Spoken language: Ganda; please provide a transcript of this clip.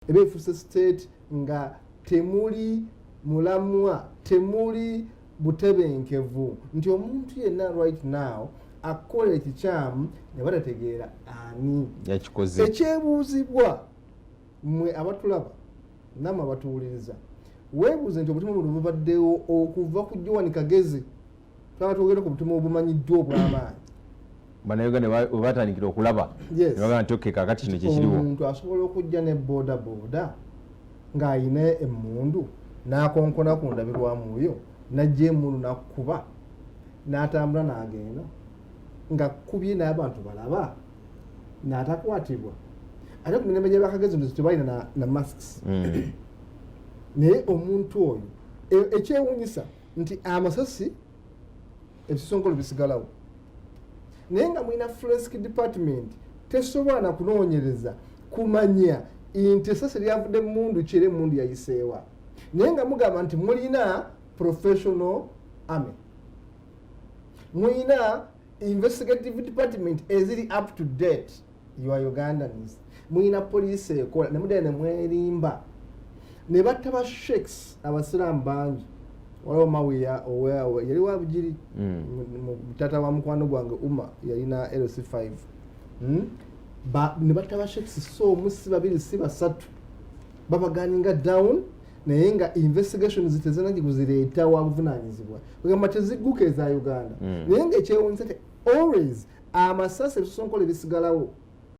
ebefuuse state nga temuli mulamwa temuli butebenkevu nti omuntu yenna right now akola ekikyamu ne batategeera ani yakikoze. Ekyebuuzibwa mmwe abatulaba namwe abatuwuliriza weebuuze nti obutumwa buno bubaddewo okuva ku Joan Kagezi twaba twogera ku butumwa obumanyiddwa obw'amaanyi bannayuganda we batandikira okulaba ne bagamba nti okay kaakati kino kyekiriwo. Omuntu asobola okujja ne booda booda ng'ayina emmundu n'akonkona ku ndabirwamuyo n'ajja emmundu n'akkuba n'atambula n'agenda ng'akkubye n'abantu balaba n'atakwatibwa ate ku mirembe gy'Abakagezi nti tebalina na masks. Naye omuntu oyo ekyewuunyisa nti amasasi ebisonkolo bisigalawo naye nga mulina forensic department tesobola na kunoonyereza kumanya nti esasi lyavudde emmundu ki era emmundu yayiseewa naye nga mugamba nti mulina professional army mulina investigative department eziri up to date you are Ugandans mulina police ekola nemudde ne mwerimba ne batta ba sheikhs abasiraamu bangi waliwo mawiya oweawe yali wa bugiri mutata wa mukwano gwange yalina LC5 ne batta ba sheikhs so musi babiri si basatu babaganinga down naye nga investigation zitezana kuzireeta wa buvunaanyizibwa kugamba tezigguka eza Uganda naye nga ekyewuunyisa always amasasi ebisosonkole bisigalawo